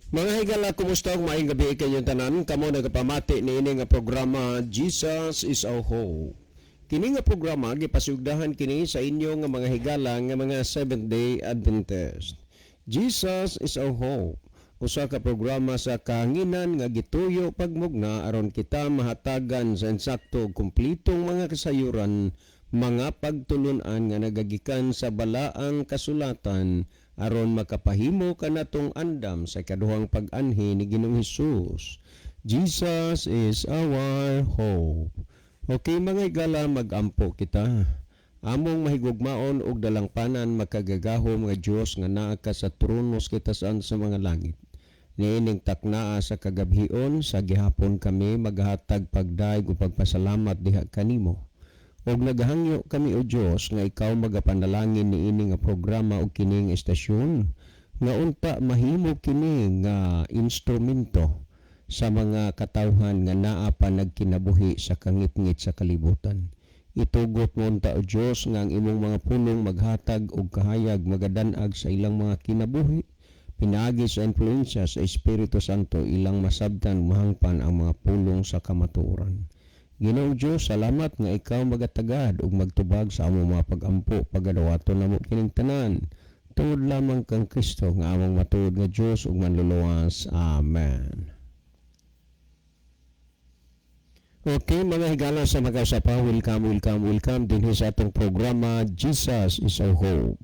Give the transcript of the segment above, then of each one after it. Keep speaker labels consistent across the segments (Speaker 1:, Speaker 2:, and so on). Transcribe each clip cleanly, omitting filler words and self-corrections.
Speaker 1: Mga higala, kumusta ang maayong gabi kayong tanan? Kamo nagapamati ni ini nga programa Jesus is our Hope. Kini nga programa gipasugdahan kini sa inyo nga mga higala nga mga Seventh-day Adventist. Jesus is our Hope. Usa ka programa sa kahanginan nga gituyo pagmugna aron kita mahatagan sa insakto kumplitong mga kasayuran, mga pagtulunan nga nagagikan sa balaang kasulatan aron makapahimo kanatong andam sa kaduhang pag-anhi ni Ginoong Hesus. Jesus is our hope. Okay mga igala, mag-ampo kita. Among mahigugmaon og dalangpanan makagagahom nga Dios nga naa ka sa tronos kita saan sa mga langit. Niining taknaa sa kagabhion sa gihapon kami maghatag pagdaig ug pagpasalamat diha kanimo. Og naghangyo kami o Dios nga ikaw magapanalangin niini nga programa og kining estasyon nga unta mahimo kini nga instrumento sa mga katawhan nga naa pa nagkinabuhi sa kangit-ngit sa kalibutan. Itugot mo unta o Dios nga ang imong mga pulong maghatag og kahayag magadan-ag sa ilang mga kinabuhi, pinaagi sa influensya sa Espiritu Santo ilang masabtan mahangpan ang mga pulong sa kamatuoran. Ginoong Diyos, salamat nga ikaw magatagad ug magtubag sa among mga pag-ampo pagadawaton namo kining tanan. Tungod lamang kang Kristo nga among matuod nga Diyos ug manluluwas. Amen. Okay mga higala sa mag-asapa, welcome din sa atong programa Jesus is our Hope.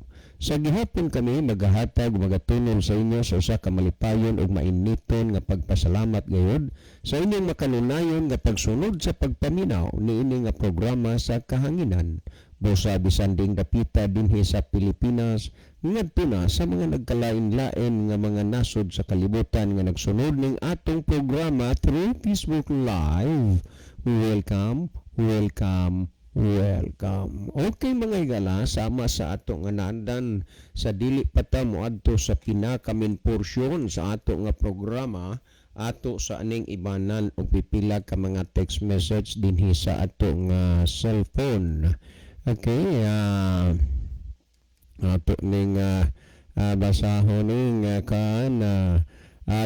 Speaker 1: Sa gihapon kami maghahatag magatulong sa inyo sa usa ka malipayon ug mainiton nga pagpasalamat gayud sa inyong makanunayon nga pagsunod sa pagpaminaw niini nga programa sa kahanginan. Busa bisan ding dapita dinhi sa Pilipinas ngadto na sa mga nagkalain-lain nga mga nasod sa kalibutan nga nagsunod ning atong programa through Facebook Live. Welcome. Okay mga higala, sama sa ato nga naandan sa dili pa ta moadto sa pinakamin porsyon sa ato nga programa, ato sa aning ibanan og pipila ka mga text message dinhi sa ato nga cellphone. Okay, ato ning basahon ning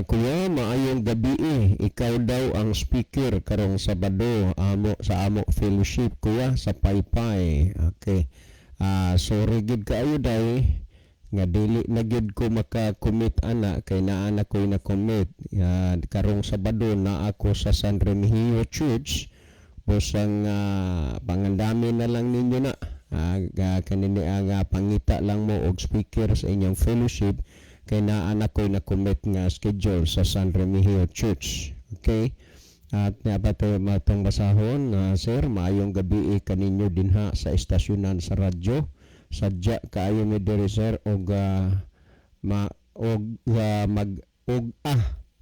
Speaker 1: kuya, maayong gabi ikaw daw ang speaker karong Sabado sa amo fellowship kuya sa Paypay. Okay. Sorry gid kaayo day nga dili na gid ko maka-commit ana kay naa na ko'y na-commit. Karong Sabado na ako sa San Remigio Church. Busang pangandami na lang ninyo na. Kanini ang pangita lang mo og speaker sa inyong fellowship kay naanak ko'y na-commit nga schedule sa San Remigio Church. Okay? At nabato matong basahon, sir, maayong gabi kaninyo dinha sa estasyonan sa radyo. Sadya kaayo mi diri sir og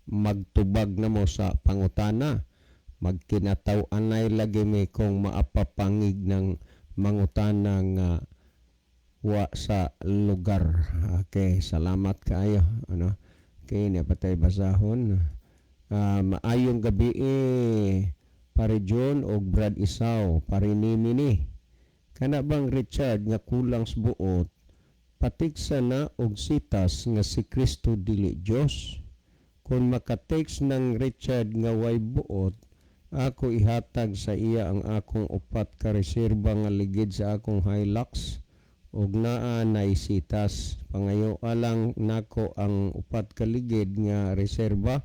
Speaker 1: magtubag na mo sa pangutana. Magkinataw-anay lagi mi kung maapapangig ng mangutana nga wa sa lugar. Okay, salamat kaayo. Okay, napatay basahon. Maayong gabi pare John o Brad Isaw, pare nimi ni. Kana bang Richard nga kulang sa buot, patiksa na og sitas nga si Kristo dili Dios. Kung makatext ng Richard nga way buot, ako ihatag sa iya ang akong upat ka reserba nga ligid sa akong Hilux. Og naa naisitas pangayo alang nako ang upat kaligid nga reserba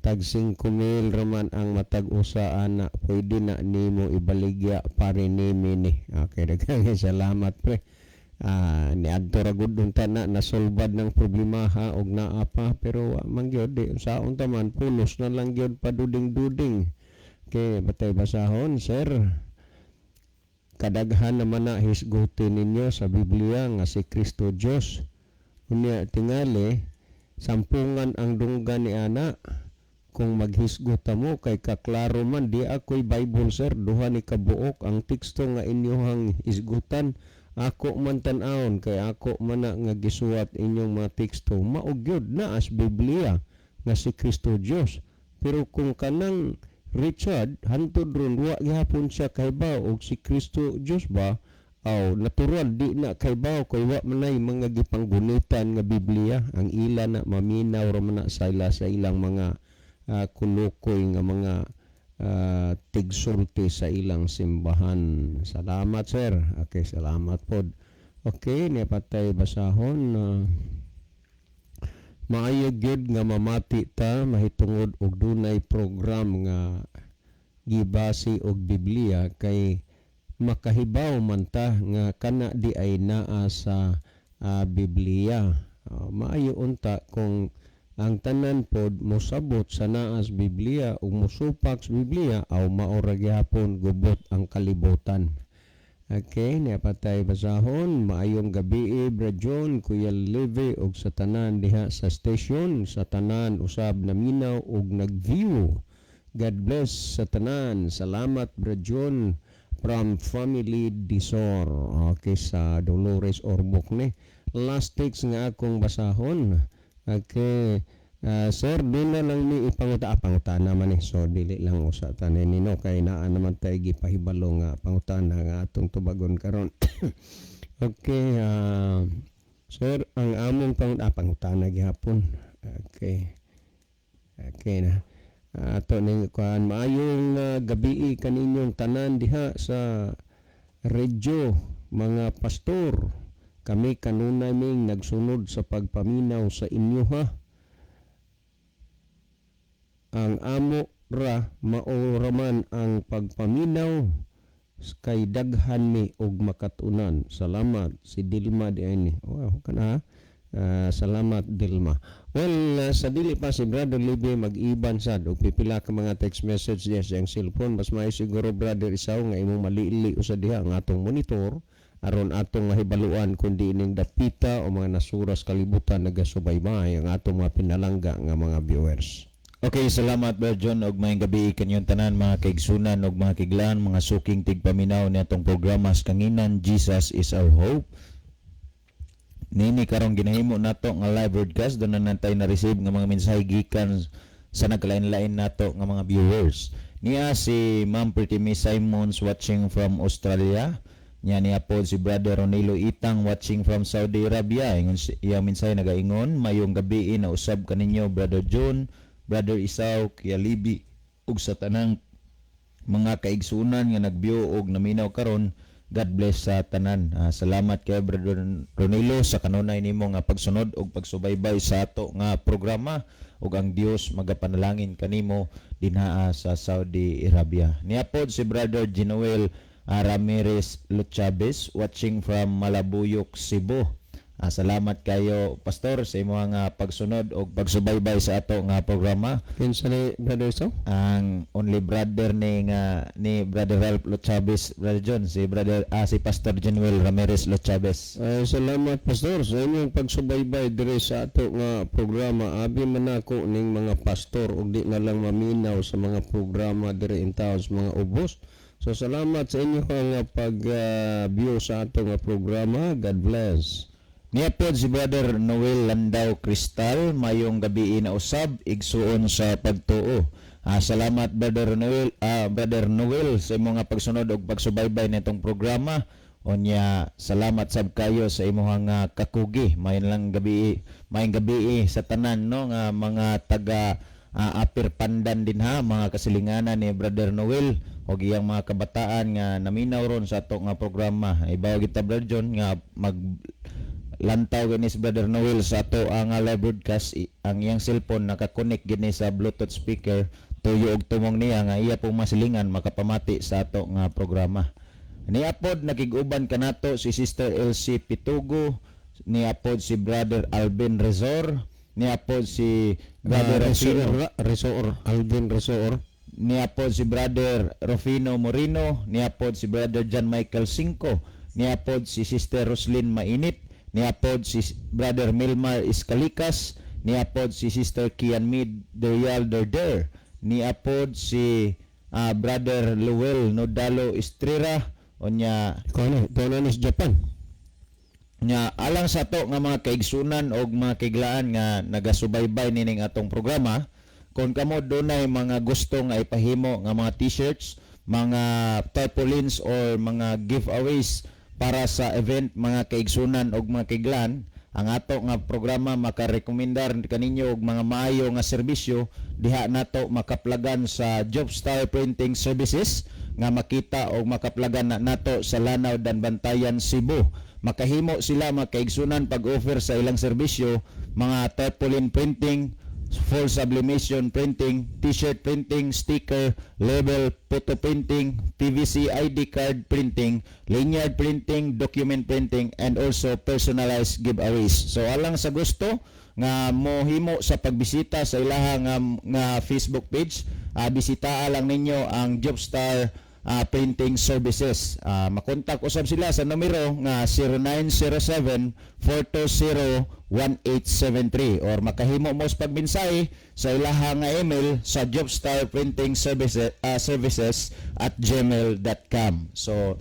Speaker 1: tag 5,000 raman ang matag usa ana pwede na nimo ibaligya pare nimi ni. Okay, daghang salamat pre. Niadto ra gud unta na nasolbad ng problema ha og naa pa pero mangyod di saon ta man pulos na lang gyud paduding-duding. Okay, batay basahon sir. Kadaghan naman na hisgutin ninyo sa Biblia nga si Kristo Diyos. Unya tingali, sampungan ang dunggan ni ana. Kung maghisguta mo kay kaklaro man, di ako'y Bible sir, duha ni kabuok ang teksto nga inyohang hisgutan. Ako man tan-awon kay ako man na nga gisuwat inyong mga teksto. Maugyod na as Biblia nga si Kristo Diyos. Pero kung kanang Richard, hantod ron, wa gihapon siya kay ba og si Kristo Diyos ba? natural di na kaybaw kay wa manay mga gipanggunitan nga Biblia ang ila na maminaw ra man na sa ilang mga kulukoy nga mga tigsulti sa ilang simbahan. Salamat sir. Okay, salamat pod. Okay, patay basahon maayo gyud nga mamati ta mahitungod og dunay program nga gibase og Biblia kay makahibaw man ta nga kana di ay naa sa Biblia. Maayo unta kung ang tanan pod mosabot sa naa sa Biblia ug mosupak sa Biblia aw mao ra gyapon gubot ang kalibutan. Okay, napatay basahon. Maayong gabi, Brad John, Kuya Leve, ug sa tanan diha sa station, sa tanan usab naminaw ug nag-view. God bless sa tanan. Salamat, Brad John, from Family Disor. Okay, sa Dolores Orbok ni. Last text nga akong basahon. Okay, sir, di na lang ni panguta naman eh. So, dili lang usa tanin nino kay naa naman tayo gipahibalo nga pangutana nga atong tubagon karon. Okay, sir, ang among pangutana gihapon. Okay. Okay na. Ato ning kuan maayong gabi kaninyong tanan diha sa radyo, mga pastor. Kami kanunay ming nagsunod sa pagpaminaw sa inyo ha. Ang amo ra maoraman ang pagpaminaw kay daghan mi og makatunan. Salamat si Dilma di ani. Wow, kana salamat Dilma. Well, sa dili pa si Brother Libby mag-iban sad og pipila ka mga text message diya sa cellphone. Mas may siguro Brother Isaw nga imong maliili usa diha ang atong monitor aron atong mahibaluan kundi ining dapita o mga nasuras kalibutan nagasubaybay ang atong mga pinalangga nga mga viewers.
Speaker 2: Okay, salamat Brother John og maayong gabi kanyong tanan mga kaigsunan og mga kiglaan, mga suking tigpaminaw ni atong programa sa kanginan Jesus is our hope. Nini karong ginahimo nato nga live broadcast doon na natay na receive nga mga mensahe gikan sa naglain-lain nato nga mga viewers. Niya si Ma'am Pretty Miss Simons watching from Australia. Niya niya po si Brother Ronilo Itang watching from Saudi Arabia. Ingon iya mensahe nagaingon, mayong gabi na usab kaninyo Brother John, Brother Isaw, Kuya Libby, ug sa tanang mga kaigsunan nga nagbiyo og naminaw karon. God bless sa tanan. Salamat kay Brother Ronilo sa kanunay nimo nga pagsunod og pagsubaybay sa ato nga programa ug ang Dios magapanalangin kanimo dinha sa Saudi Arabia. Niapod si Brother Genoel Ramirez Luchabes watching from Malabuyok, Cebu. Salamat kayo Pastor sa imong nga pagsunod o pagsubaybay sa ato nga programa.
Speaker 1: Kinsa ni Brother Isaw?
Speaker 2: Ang only brother ni Brother Ralph Luchabes, Brother John, si Pastor Genuel Ramirez Luchabes.
Speaker 1: Salamat Pastor sa inyong pagsubaybay dire sa ato nga programa. Abi man ako ning mga pastor ug di na lang maminaw sa mga programa dire in town sa mga ubos. So salamat sa inyo nga pag-view sa ato nga programa. God bless.
Speaker 2: Niapod si Brother Noel Landao Cristal, mayong gabi na usab, igsuon sa pagtuo. Salamat Brother Noel sa imong nga pagsunod og pagsubaybay nitong programa. Onya, salamat sab kayo sa imong nga kakugi. Mayong gabi sa tanan no nga mga taga Apir Pandan din ha, mga kasilinganan ni Brother Noel og iyang mga kabataan nga naminaw ron sa ato nga programa. Ibaw kita Brother John nga lantaw gini si Brother Noel sa ato ang live broadcast. Ang iyang cellphone nakakonek gini sa Bluetooth speaker, tuyo og tumong niya nga iya pong masilingan makapamati sa ato nga programa. Niapod nakig-uban kanato si Sister Elsie Pitugo, niapod si Brother Alvin Resor, niapod si Brother
Speaker 1: Alvin Resor,
Speaker 2: niapod si Brother Rufino Moreno, niapod si Brother John Michael Cinco, niapod si Sister Roslyn Mainit, niapod si Brother Milmar Iscalikas, niapod si Sister Kian Mid Derial Derder, niapod si Brother Luel Nodalo Estrera, onya
Speaker 1: kono sa Japan.
Speaker 2: Nya alang sa to nga mga kaigsunan og mga kiglaan nga nagasubaybay nining atong programa, kung kamo dunay mga gusto nga ipahimo nga mga t-shirts, mga tarpaulins or mga giveaways para sa event mga kaigsunan og mga kaiglan. Ang ato nga programa makarekomendar kaninyo og mga maayo nga serbisyo diha nato makaplagan sa Jobstar Printing Services nga makita og makaplagan na nato sa Lanao dan Bantayan, Cebu. Makahimo sila makaigsunan pag-offer sa ilang serbisyo, mga tarpaulin printing, full sublimation printing, t-shirt printing, sticker, label, photo printing, PVC ID card printing, lanyard printing, document printing, and also personalized giveaways. So alang sa gusto nga mohimo sa pagbisita sa ilaha nga Facebook page, bisita lang ninyo ang Jobstar Printing Services. Makontak usab sila sa numero nga 0907-420-1873 or makahimo mo sa pagmensahe sa ilaha nga email sa jobstarprintingservices@gmail.com. So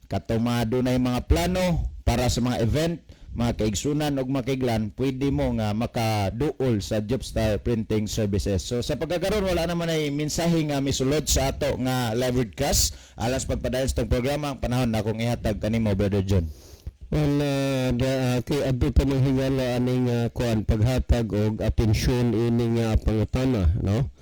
Speaker 2: katumado na yung mga plano para sa mga event, mga kaigsunan o mga kaiglan, pwede mo nga makaduol sa Jobstar Printing Services. So sa pagkakaroon, wala naman ay mensahe nga misulod sa ato nga live broadcast. Alas pagpadayon sa itong programa, ang panahon na akong ihatag kanimo, Brother John.
Speaker 1: Well, kay abdo pa ng hingala aning kuan paghatag og atensyon ining pangutana, no?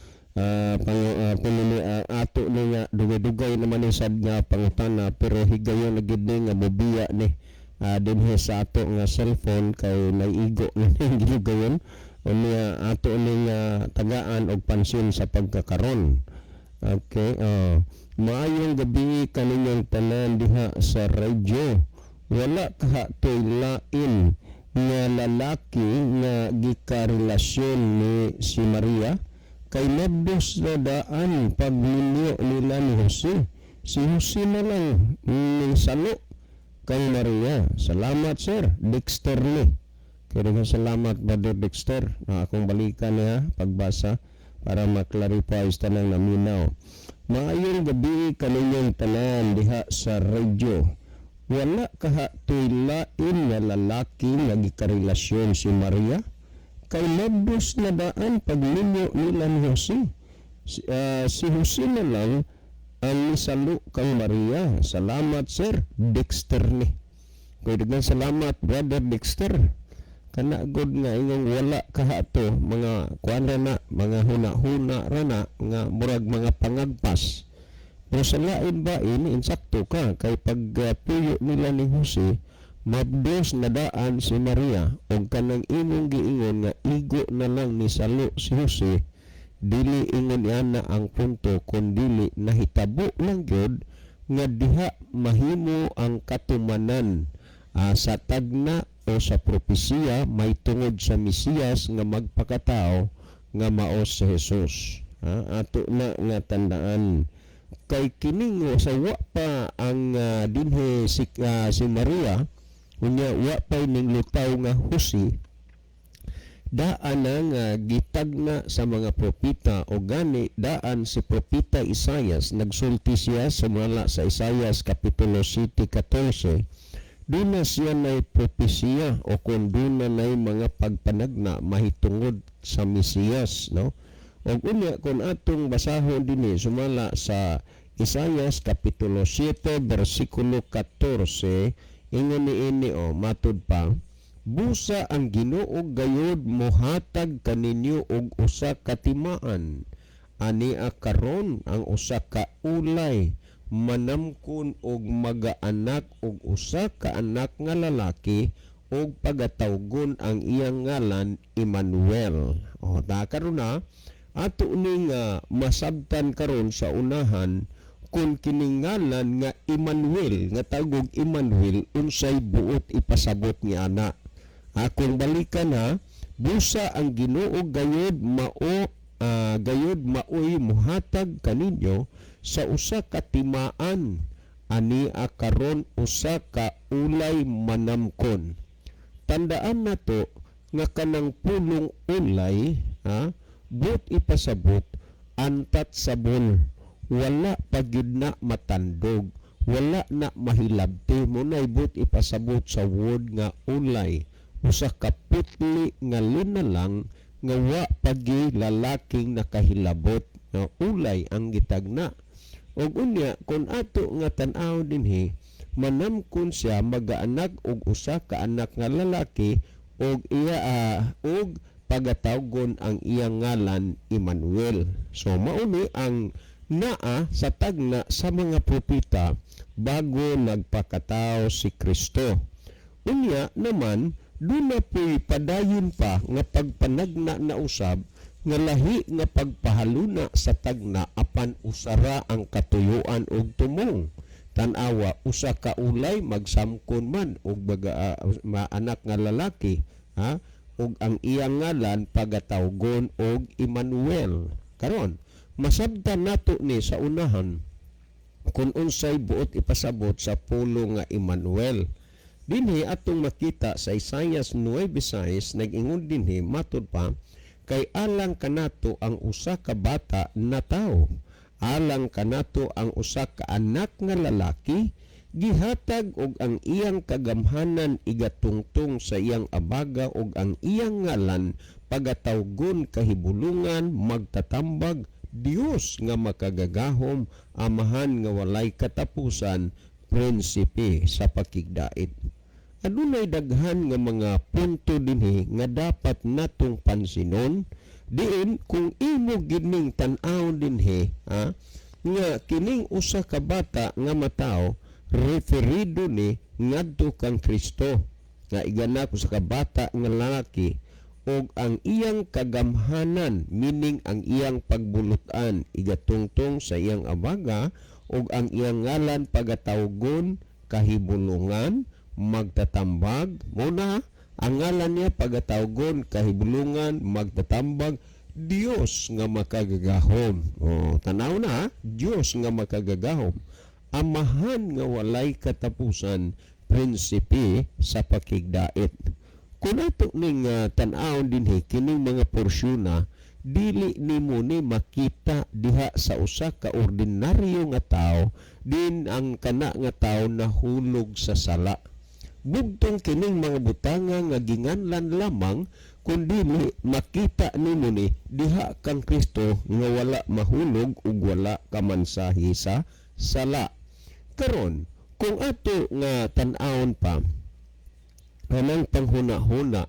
Speaker 1: Ato ni nga dugay-dugay naman ni sad nga pangutana, pero higayon na gid ni nga mobiya ni dinhi sa ato nga cellphone kay naigo na ning ginugayon unya ato ning tagaan og pansin sa pagkakaron. Okay, maayong gabi kaninyong tanan diha sa radyo. Wala kahatoy lain nga lalaki nga gikarelasyon ni si Maria kay nabdos na daan pagminyo nila ni Jose. Si Jose na lang ning salo kay Maria. Salamat sir Dexter ni. Kaya salamat Brother Dexter. Akong balikan niya pagbasa para maklarify sa tanang naminaw. Maayong gabi kaninyong tanan diha sa radyo. Wala kahatoy lain nga lalaki nga gikarelasyon si Maria kay nabdos na daan pagminyo nila ni Jose. Si Jose na lang ang nisalo kang Maria. Salamat sir Dexter ni. Kaya daghang salamat Brother Dexter. Kana good nga ingong wala kahato mga kuan na mga huna-huna rana nga murag mga pangagpas. Pero sa lain ba insakto ka kay pagpuyo nila ni Jose mabdos na daan si Maria og kanang imong giingon nga igo na lang ni salo si Jose. Dili ingon yana ang punto kundili nahitabo lang gyud nga diha mahimo ang katumanan sa tagna o sa propesiya may tungod sa Mesiyas nga magpakatao nga mao si Jesus. Ato na nga tandaan kay kining sa wa pa ang dinhi si Maria unya wa pa ning lutaw nga Jose daan nga gitagna sa mga propeta o gani daan si propeta Isaias nagsulti siya sumala sa Isaias kapitulo 7:14 doon na siya na'y propesiya o kung doon na na'y mga pagpanagna mahitungod sa Mesiyas, no? O unya kung atong basahon din sumala sa Isaias kapitulo 7 versikulo 14 ingon niini matud pa busa ang Ginoo gayud mohatag kaninyo og usa ka timaan ani karon ang usa ka ulay manamkon og magaanak og usa ka anak nga lalaki og pagatawgon ang iyang ngalan Emmanuel. Ta karon na ato ning masabtan karon sa unahan kung kiningalan nga Emmanuel nga tawag Emmanuel unsay buot ipasabot ni ana. Kung balikan na busa ang Ginoo gayud maoy muhatag kaninyo sa usa ka timaan ani karon usa ka ulay manamkon. Tandaan nato nga kanang pulong ulay but ipasabot antat sabon wala pagyud na matandog wala na mahilabti mo na but ipasabot sa word nga ulay usa ka putli nga linalang nga wa pagi lalaking nakahilabot nga ulay ang gitagna. Og unya kung ato nga tan-aw dinhi manamkon siya magaanak og usa ka anak nga lalaki og og pagatawgon ang iyang ngalan Emmanuel. So mauni ang naa sa tagna sa mga propeta bago nagpakatao si Kristo. Unya naman doon na po'y padayon pa nga pagpanagna na usab nga lahi nga pagpahaluna sa tagna apan usara ang katuyuan og tumong. Tanawa usa ka ulay magsamkon man og anak nga lalaki, ha, og ang iyang ngalan pagatawgon og Emmanuel. Karon masabtan nato ni sa unahan kung unsay buot ipasabot sa pulo nga Emmanuel. Dinhi atong makita sa Isaias 9:6 nag-ingon dinhi matud pa kay alang kanato ang usa ka bata na tawo, alang kanato ang usa ka anak nga lalaki, gihatag og ang iyang kagamhanan igatungtong sa iyang abaga og ang iyang ngalan pagatawgon kahibulungan magtatambag Dios nga makagagahom, amahan nga walay katapusan, prinsipe sa pakigdait. Adunay daghan nga mga punto dinhi nga dapat natong pansinon diin kung imo gining tan-aw dinhi, ha, nga kining usa ka bata nga mataw referido ni ngadto kang Kristo nga iganak usa ka bata nga lalaki og ang iyang kagamhanan meaning ang iyang pagbulutan igatungtong sa iyang abaga og ang iyang ngalan pagatawgon kahibulungan magtatambag. Muna ang ngalan niya pagatawgon kahibulungan magtatambag Dios nga makagagahom. Tanaw na, Dios nga makagagahom, amahan nga walay katapusan, prinsipe sa pakigdait. Kung ato ning tan-aw dinhi kining mga porsyon dili nimo ni makita diha sa usa ka ordinaryo nga tawo din ang kana nga tawo nahulog sa sala. Bugtong kining mga butanga nga ginganlan lamang kundi makita nimo ni diha kang Kristo nga wala mahulog ug wala kamansahi sa sala. Karon kung ato nga tan-awon pa kanang panghuna-huna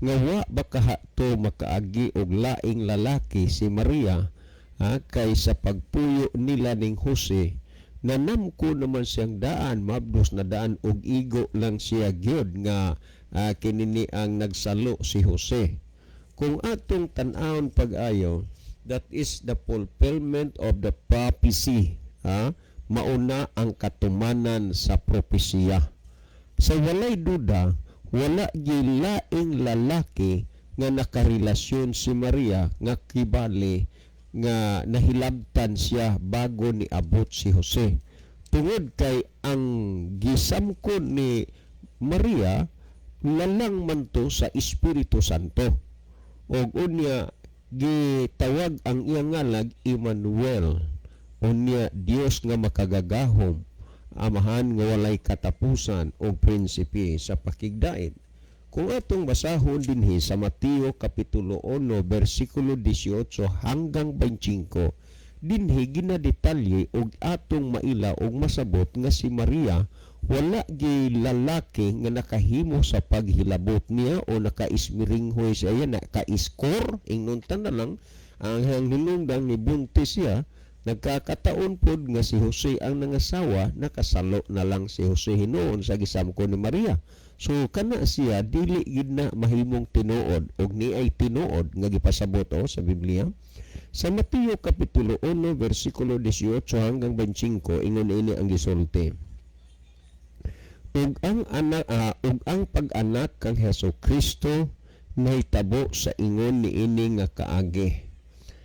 Speaker 1: nga wa baka to makaagi og laing lalaki si Maria, ha, kay sa pagpuyo nila ning Jose nanamko naman siyang daan mabdos na daan og igo lang siya gyud nga kinini ang nagsalo si Jose. Kung atong tan-awon pag-ayo, that is the fulfillment of the prophecy, ha, mauna ang katumanan sa propesya. Sa walay duda wala gilaing lalaki nga nakarelasyon si Maria nga kibali nga nahilabtan siya bago ni abot si Jose. Tungod kay ang gisamkon ni Maria lalang man to sa Espiritu Santo. Og unya gitawag ang iyang ngalan Emmanuel. Unya Dios nga makagagahom, amahan nga walay katapusan o prinsipe sa pakigdait. Kung atong basahon dinhi sa Mateo Kapitulo 1 versikulo 18 hanggang 25, dinhi ginadetalye og atong maila og masabot nga si Maria wala gi lalaki nga nakahimo sa paghilabot niya o nakaismiringhoy siya, naka-iskor ingnon na lang ang hinungdan ni buntis siya. Nagkakataon pod nga si Jose ang nangasawa, nakasalo na lang si Jose hinuon sa gisamkon ni Maria. So kana siya dili gid na mahimong tinuod og niay tinuod nga gipasabot sa Biblia. Sa Mateo Kapitulo 1 versikulo 18 hanggang 25 ingon ini ang gisulti. Ug ang pag-anak kang Hesukristo nahitabo sa ingon niini nga kaagi.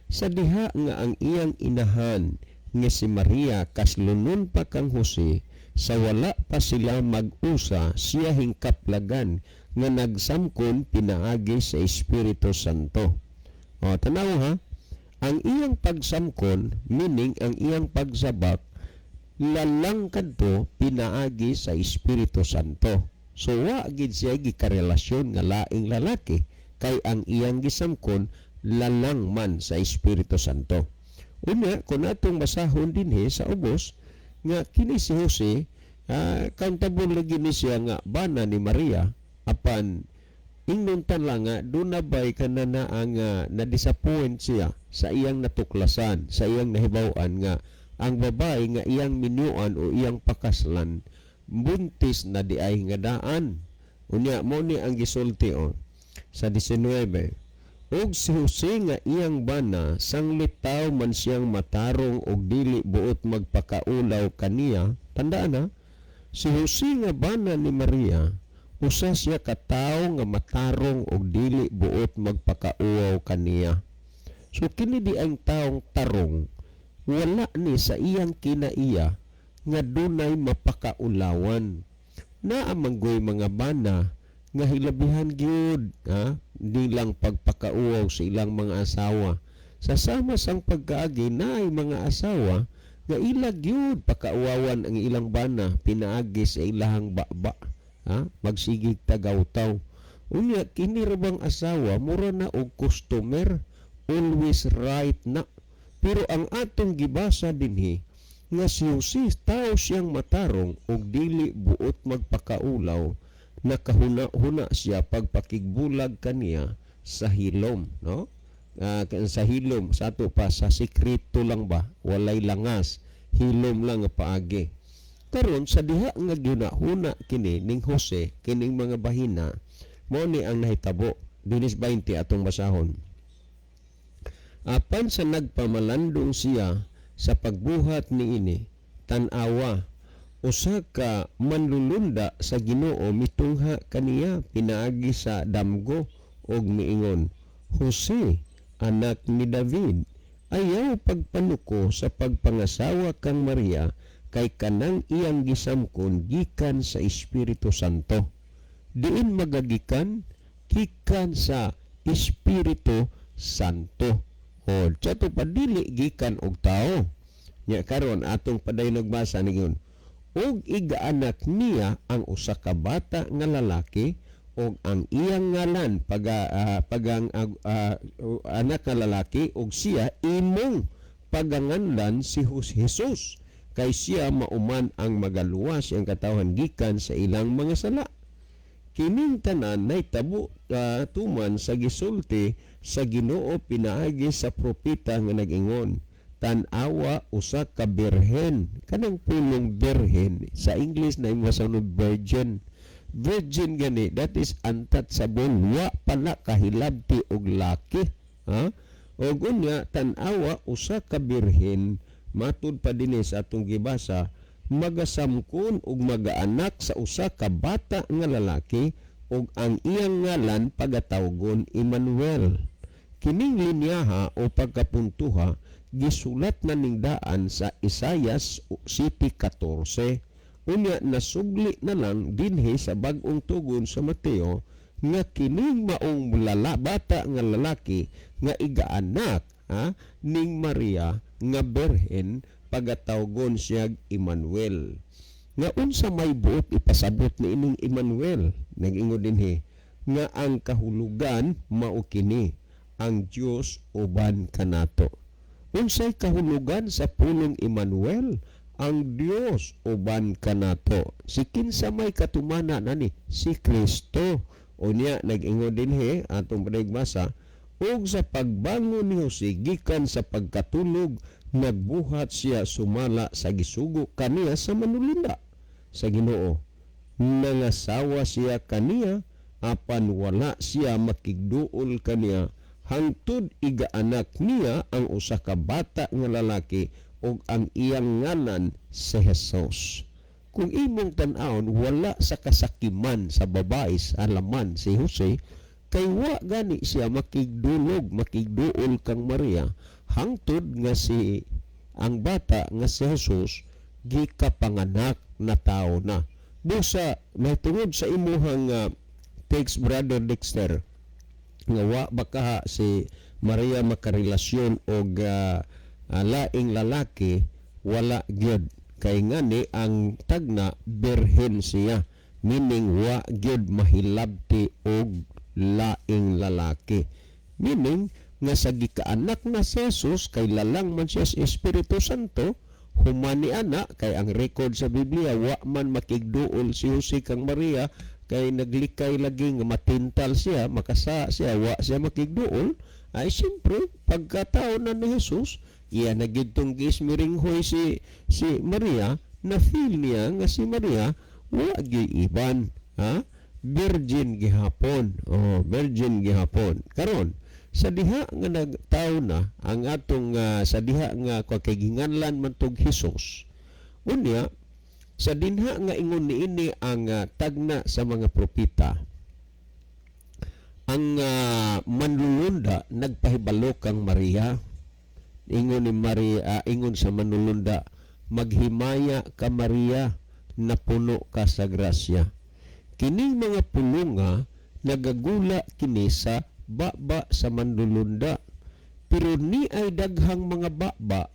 Speaker 1: Sa diha nga ang iyang inahan nga si Maria kaslunon pa kang Jose, sa wala pa sila mag-usa siya hingkaplagan nga nagsamkon pinaagi sa Espiritu Santo. Tanaw ha, ang iyang pagsamkon meaning ang iyang pagsabak lalang kadto pinaagi sa Espiritu Santo. So wa gid siya gikarelasyon nga laing lalaki kay ang iyang gisamkon lalang man sa Espiritu Santo. Unya, kung atong basahon dinhi sa ubos, nga kini si Jose, Countable lagi ni siya nga bana ni Maria apan inguntan lang nga doon na ba'y kanana ang na-disappoint siya sa iyang natuklasan, sa iyang nahibawan nga ang babae nga iyang minyuan o iyang pakaslan buntis na di ay nga daan. Unya mo ni ang gisulti sa 19. Og si Jose nga iyang bana sanglitaw man siyang matarong og dili buot magpakaulaw kaniya. Tandaan na, si Jose nga bana ni Maria usa siya ka tawo nga matarong og dili buot magpakauaw kaniya. So kini di ang taong tarong wala ni sa iyang kinaiya nga dunay mapakaulawan. Naamanggoy mga bana nga hilabihan gyud di lang pagpakauaw sa ilang mga asawa. Sa sama sang pagkaagi naay mga asawa nga ilag gyud pakauawan ang ilang bana pinaagi sa ilahang baba. Magsigig tagaw-taw. Unya kini ra bang asawa mura na og customer, always right na. Pero ang atong gibasa dinhi nga si Jose tao siyang matarong og dili buot magpakaulaw, nakahuna-huna siya pagpakigbulag kaniya sa hilom, no? Sa hilom sa ato pa sa sikreto lang ba, walay langas, hilom lang nga paagi. Karon sa diha nga ginahuna kini ning Jose kining mga bahina mo ni ang nahitabo. Dinis 20 atong basahon. Apan sa nagpamalandong siya sa pagbuhat niini, tan-awa usa ka manlulunda sa Ginoo mitungha kaniya pinaagi sa damgo og miingon, Jose, anak ni David, ayaw pagpanuko sa pagpangasawa kang Maria kay kanang iyang gisamkon gikan sa Espiritu Santo. Diin magagikan gikan sa Espiritu Santo. O chato padili gikan og tao. Nya karon atong paday nagbasa ningon. Og igaanak niya ang usa ka bata nga lalaki og ang iyang ngalan pagang anak nga lalaki og siya imong paganganlan si Jesus. Kay siya mauman ang magaluwas ang katawhan gikan sa ilang mga sala. Kining tanan nahitabo tuman sa gisulti sa Ginoo pinaagi sa propeta nga nag-ingon, tan-awa usa ka birhen, kanang pulong birhen sa English na masanod virgin. Virgin gani, that is untouchable, wa pala kahilabti og laki. Og unya tan-awa usa ka birhen, matud pa dinhi sa atong gibasa, magasamkon ug magaanak sa usa ka bata nga lalaki ug ang iyang ngalan pagatawgon Emmanuel. Kining linyaha o pagkapuntuha gisulat na ning daan sa Isaias 7:14. Unya nasugli na lang dinhi sa bag-ong tugon sa Mateo nga kining maong bata nga lalaki nga igaanak ning Maria nga berhen pagatawgon siya Emmanuel. Nga unsa may buot ipasabot ni ining Emmanuel, nag-ingon dinhi nga ang kahulugan mao kini, ang Dios uban kanato. Unsay kahulugan sa pulong Emmanuel? Ang Dios uban kanato. Si kinsa may katumana nani? Si Kristo. Unya nag-ingon dinhi atong panagbasa, ug sa pagbangon ni Jose gikan sa pagkatulog nagbuhat siya sumala sa gisugo kaniya sa manulinda sa Ginoo. Nangasawa siya kaniya apan wala siya makigduol kaniya hangtod igaanak niya ang usa ka bata nga lalaki ug ang iyang ngalan si Jesus. Kung imong tan-awon wala sa kasakiman sa babae sa alaman si Jose, kay wa gani siya makigdulog makigduol kang Maria hangtod nga si ang bata nga si Jesus gikapanganak na tao na. Busa mahitungod sa imuhang text, Brother Dexter, nga wa baka si Maria makarelasyon og laing lalaki, wala gyud kay ngani ang tagna berhen siya, meaning wa gyud mahilabti og laing lalaki, meaning nga sa gikaanak na si Jesus kay lalang man siya sa Espiritu Santo, human ni ana kay ang record sa Biblia wa man makigduol si Jose kang Maria kay naglikay lagi nga matintal siya, makasa siya, wa siya makigduol. Ay siyempre pagkatao na ni Jesus, iya na gyud tong gismiringhoy si Maria, na feel niya nga si Maria wa gyud iban, ha? Virgin gihapon. Virgin gihapon. Karon sa diha nga nagtaw na ang atong sa diha nga kaginganlan man tog Hesus, unya sa dinha nga ingon niini ang tagna sa mga propeta, ang manlulunda nagpahibalo kang Maria. Ingon ni Maria, ingon sa manlulunda, maghimaya ka Maria, napuno ka sa grasya. Kining mga pulunga nagagula kini sa baba sa manlulunda, pero ni ay daghang mga baba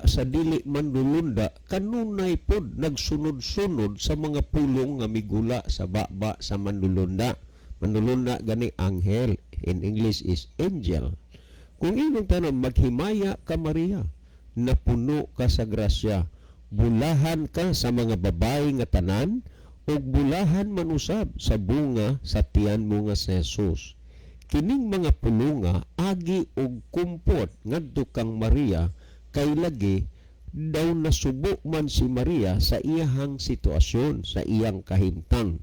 Speaker 1: sa dili manlulunda kanunay pod nagsunod-sunod sa mga pulong nga migula sa baba sa manlulunda. Manlulunda gani anghel, in English is angel. Kung imong tanong, maghimaya ka Maria, napuno ka sa grasya, bulahan ka sa mga babae nga tanan, ug bulahan manusab sa bunga sa tiyan mo nga si Jesus. Kining mga pulunga agi og kumpot ngadto kang Maria, kay lagi daw nasubo man si Maria sa iyahang sitwasyon, sa iyang kahimtang.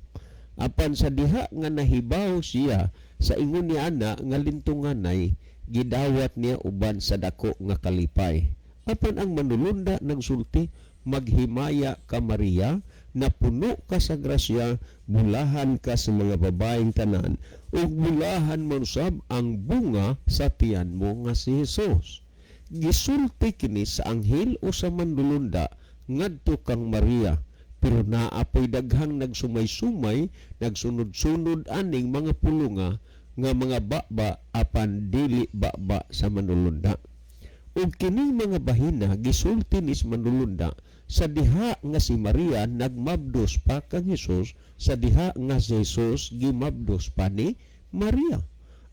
Speaker 1: Apan sa diha nga nahibaw siya sa ingon ni ana nga lintunganay, gidawat niya uban sa dako nga kalipay. Apan ang manulunda nagsulti, maghimaya ka Maria, napuno ka sa grasya, bulahan ka sa mga babaeng tanan, ug bulahan man usab ang bunga sa tiyan mo nga si Jesus. Gisulti kini sa anghel o sa manlulunda ngadto kang Maria, pero naapoy daghang nagsumay-sumay, nagsunod-sunod aning mga pulunga nga mga baba apan dili baba sa manlulunda. Ug kining mga bahina gisulti ni manlulunda sa diha nga si Maria nagmabdos pa kang Hesus, sa diha nga si Jesus gimabdos pa ni Maria.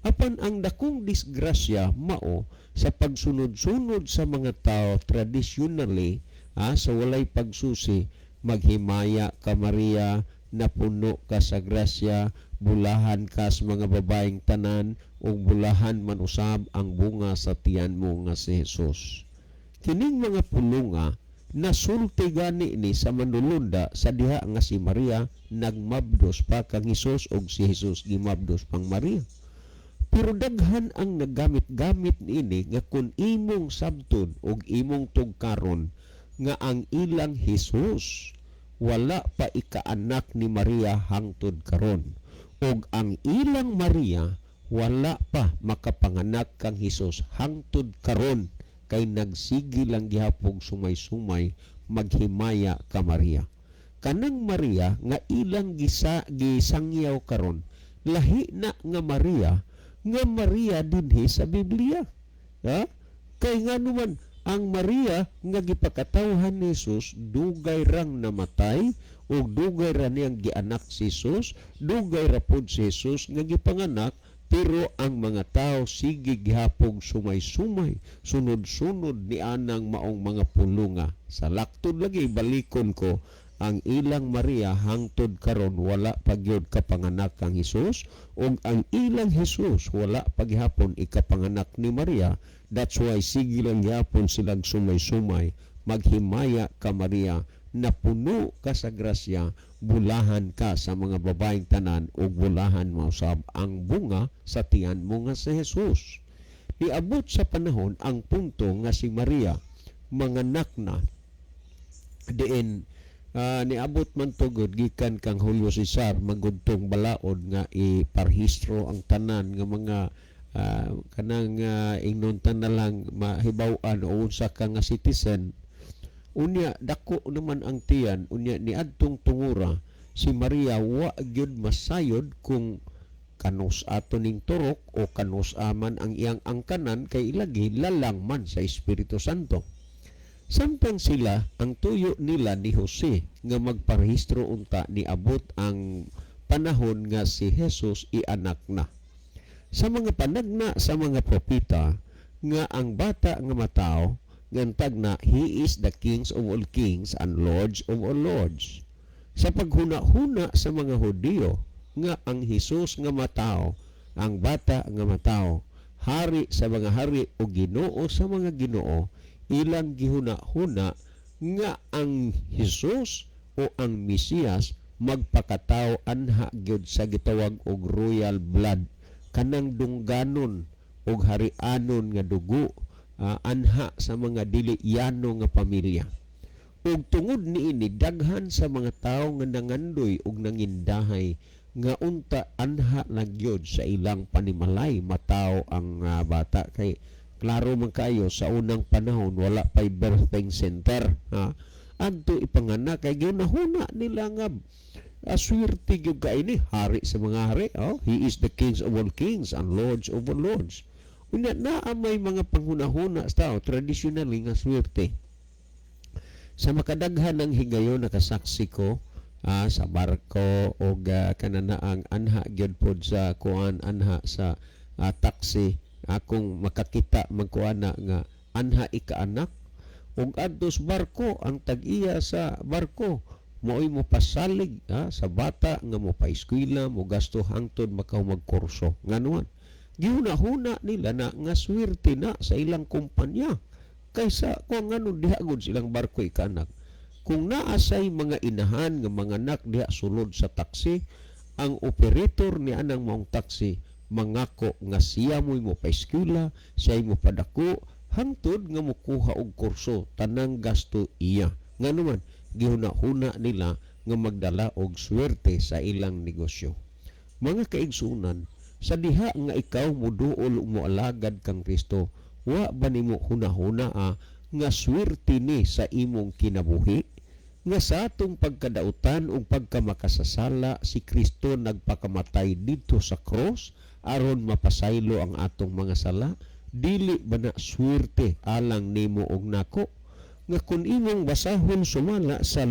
Speaker 1: Apan ang dakong disgrasya mao sa pagsunod-sunod sa mga tao traditionally, sa walay pagsusi, maghimaya ka Maria, napuno ka sa grasya, bulahan ka sa mga babaeng tanan, ug bulahan man usab ang bunga sa tiyan mo nga si Jesus. Kining mga pulunga nasulti gani ni sa manlulunda sa diha nga si Maria nagmabdos pa kang Hesus ug si Jesus gimabdos pang Maria. Pero daghan ang nagamit-gamit niini nga kun imong sabton ug imong tugkaron nga ang ilang Hesus wala pa ikaanak ni Maria hangtod karon, ug ang ilang Maria wala pa makapanganak kang Hesus hangtod karon, kay nagsigi lang gihapog sumay-sumay, maghimaya ka Maria. Kanang Maria nga ilang gisangyaw karon, lahi na nga Maria dinhi sa Biblia. Kay nga naman ang Maria nga gipakatawhan ni Jesus dugay rang namatay ug dugay ra niyang gianak si Jesus, dugay ra pod si Jesus nga gipanganak, pero ang mga tao sige gihapog sumay-sumay, sunod-sunod ni anang maong mga pulunga. Sa laktod lagi balikon ko, ang ilang Maria hangtod karon wala pagyud kapanganak kang Hesus, ug ang ilang Hesus wala paghapon ikapanganak ni Maria. That's why sige lang gihapon silang sumay-sumay, maghimaya ka Maria, napuno ka sa grasya, bulahan ka sa mga babaeng tanan, ug bulahan mausab ang bunga sa tiyan mo nga si Jesus. Niabot sa panahon ang punto nga si Maria manganak na, diin niabot man tugod gikan kang Julio Cesar magudtong balaod nga iparehistro ang tanan nga mga kanang inuntan na lang mahibaw-an o unsa ka nga citizen. Unya dako naman ang tiyan, unya niadtong tungura si Maria wa gyud masayod kung kanus ato ning turok o kanus aman ang iyang angkanan, kay ilagi lalang man sa Espiritu Santo. Samtang sila ang tuyo nila ni Jose nga magparehistro unta, niabot ang panahon nga si Jesus ianak na. Sa mga panagna sa mga propeta nga ang bata nga matao ngantag na He is the Kings of all kings and Lords of all lords. Sa paghuna-huna sa mga Hudiyo nga ang Hesus nga matao, ang bata nga matao, hari sa mga hari o Ginoo sa mga Ginoo, ilang gihuna-huna nga ang Hesus o ang Mesiyas magpakatao anha gyud sa gitawag og royal blood, kanang dungganon og harianon nga dugo, anha sa mga dili yano nga pamilya. Ug tungod niini daghan sa mga tawo nga nangandoy ug nangindahay nga unta anha lang gyud sa ilang panimalay mataw ang bata, kay klaro man kayo sa unang panahon wala pay birthing center, adto ipanganak kay ginahuna nila nga aswerte gyud kaini hari sa mga hari. He is the Kings of all kings and Lords of all lords. Unya naa may mga panghunahuna sa tao traditionally nga swerte. Sa makadaghan ng higayon nakasaksi ko sa barko o kananaang anha gyud pod sa kuan, anha sa taxi, akong makakita magkuana nga anha ikaanak ug adtos barko, ang tag-iya sa barko mo'y mo pasalig sa bata nga mo paeskwela, mo gasto hangtod makaw magkurso nganuan. Gihuna-huna nila na nga swerte na sa ilang kumpanya kaysa kung ano diha gud silang barko ikaanak. Kung naasay mga inahan nga mga anak diha sulod sa taxi, ang operator ni anang maong taxi mangako nga siya mo'y mo paeskwela, siya mo padako hangtod nga mokuha og kurso, tanang gasto iya. Nganuman gihuna-huna nila nga magdala og swerte sa ilang negosyo. Mga kaigsunan, sa diha nga ikaw moduol mo alagad kang Kristo, wa ba nimo hunahuna nga swerte ni sa imong kinabuhi? Nga sa atong pagkadautan o pagkamakasasala, si Kristo nagpakamatay dito sa cross aron mapasaylo ang atong mga sala? Dili ba na swerte alang nimo og nako? Nga kung imong basahon sumala sa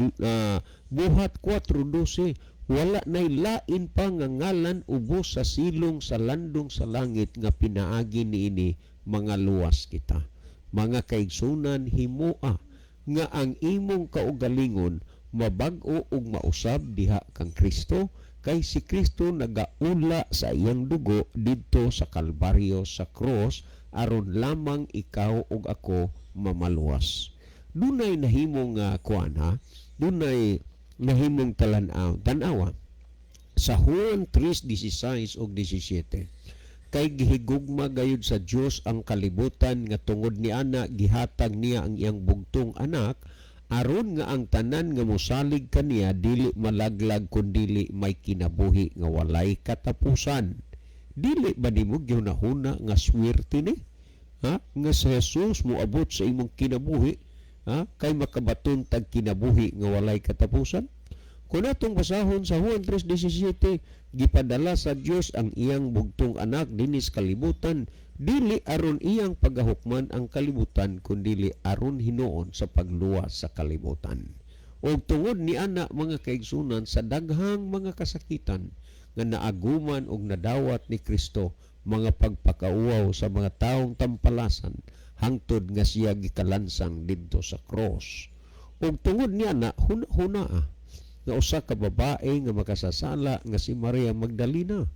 Speaker 1: buhat 4:12, wala nay lain pa nga ngalan ubos sa silong sa landong sa langit nga pinaagi niini mga luwas kita. Mga kaigsunan, himoa nga ang imong kaugalingon mabag-o ug mausab diha kang Kristo, kay si Kristo nagaula sa iyang dugo didto sa Kalbaryo sa cross aron lamang ikaw ug ako mamaluwas. Dunay nahimong dunay nahimong tanawa sa Juan 3:16 ug 17. Kay gihigugma gayud sa Dios ang kalibutan nga tungod ni ana gihatag niya ang iyang bugtong anak aron nga ang tanan nga mosalig kaniya dili malaglag kundi may kinabuhi nga walay katapusan. Dili ba nimo gihunahuna nga swerte ni nga si Jesus moabot sa imong kinabuhi kay makabaton tag kinabuhi nga walay katapusan? Kung atong basahon sa Juan 3:17, gipadala sa Dios ang iyang bugtong anak dinis kalibutan, dili aron iyang pagahukman ang kalibutan kundi aron hinuon sa pagluwas sa kalibutan. O tungod ni ana mga kaigsunan, sa daghang mga kasakitan nga naaguman og nadawat ni Kristo, mga pagpakauaw sa mga taong tampalasan hangtod nga siya gikalansang didto sa cross. Og tungod niya na hunaa nga usa ka babae nga makasasala nga si Maria Magdalena,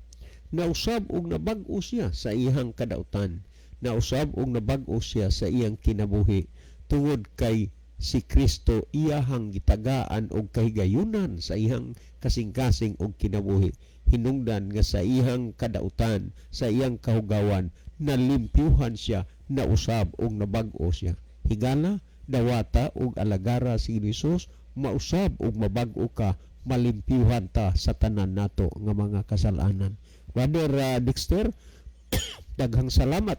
Speaker 1: nausab og nabag-o siya sa iyang kadautan, nausab og nabag-o siya sa iyang kinabuhi tungod kay si Kristo iyahang gitagaan og kahigayunan sa iyang kasing-kasing og kinabuhi. Hinungdan nga sa iyang kadautan, sa iyang kahugawan, nalimpyuhan siya, nausab og nabag-o siya. Higala, dawata og alagara si Jesus, mausab og mabag-o ka, malimpyuhan ta sa tanan nato nga mga kasalanan. Brother Dexter, daghang salamat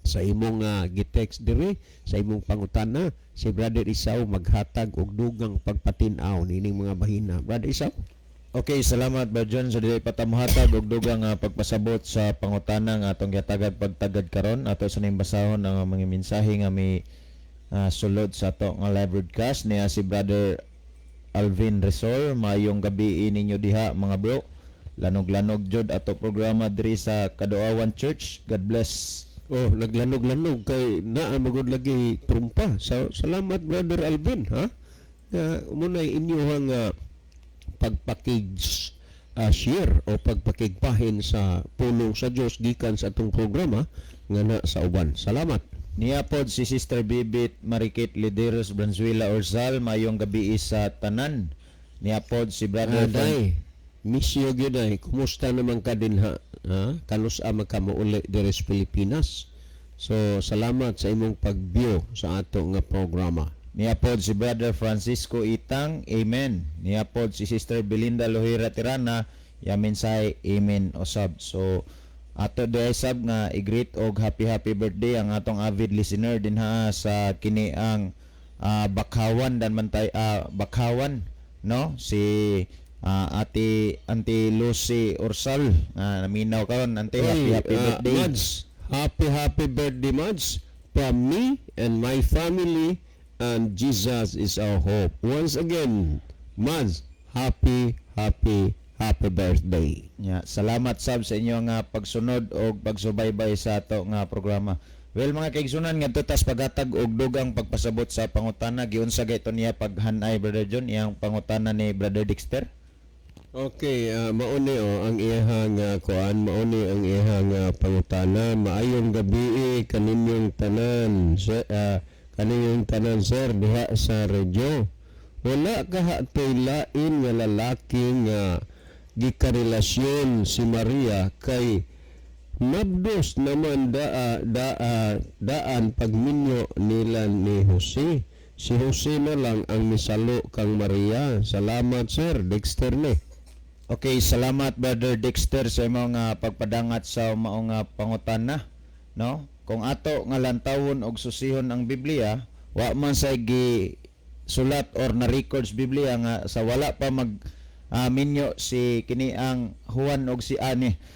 Speaker 1: sa imong gitext dire, sa imong pangutana. Si Brother Isaw maghatag og dugang pagpatin-aw nining mga bahina. Brother Isaw?
Speaker 2: Okay, salamat ba John sa dili patamuhatag og dugang pagpasabot sa pangutana nga atong gihatagad pagtagad karon. Ato sa ning basahon ang mga mensahe nga may sulod sa ato nga live broadcast niya si Brother Alvin Resor. Mayong gabi ninyo diha mga bro. Lanog-lanog jud ato programa diri sa Kaduawan Church. God bless.
Speaker 1: Oh, naglanog-lanog kay naa magud lagi trumpa. Salamat Brother Alvin, ha? Umunay inyong pagpakig share o pagpakigpahin sa pulong sa Dios gikan sa atong programa nga na sa uban. Salamat.
Speaker 2: Niapod si Sister Bibit Marikit Lideros Branzuela Orzal, mayong gabi sa tanan. Niapod si Brother
Speaker 1: Day, misyo gyud ay. Kumusta naman ka din ha? Kanus-a magkamuuli diri sa Pilipinas. So, salamat sa imong pag-view sa ato nga programa.
Speaker 2: Niapod si Brother Francisco Itang, Amen. Niapod si Sister Belinda Lohira Tirana, yamin say Amen osab. So ato doy sab nga i-greet og happy birthday ang atong avid listener din ha sa kini ang Bakhawan dan mantay Bakhawan, no? Si Ate Lucy Orsal, naminaw karon ante, happy birthday.
Speaker 1: Mads, happy birthday Mads from me and my family, and Jesus is our hope. Once again, Mads, happy birthday.
Speaker 2: Salamat sab sa inyo nga pagsunod o pagsubaybay sa ato nga programa. Well, mga kaigsunan, nga tutas pagatag og dugang pagpasabot sa pangutana, giunsa gayto niya paghanay Brother John iyang pangutana ni Brother Dexter.
Speaker 1: Okay, mauni ang iyang kuan, mauni ang iyang pangutana. Maayong gabi kaninyong tanan. Kaninyong tanan sir diha sa radyo. Wala ka hatoy lain nga lalaki nga gikarelasyon si Maria kay nabdos naman daan pagminyo nila ni Jose. Si Jose na lang ang misalo kang Maria. Salamat sir Dexter ni.
Speaker 2: Okay, salamat Brother Dexter sa imong pagpadangat sa maong pangutana, no? Kung ato nga lantawon og susihon ang Biblia, wa man say gi sulat or na records Biblia nga sa wala pa mag minyo si kini ang Juan og si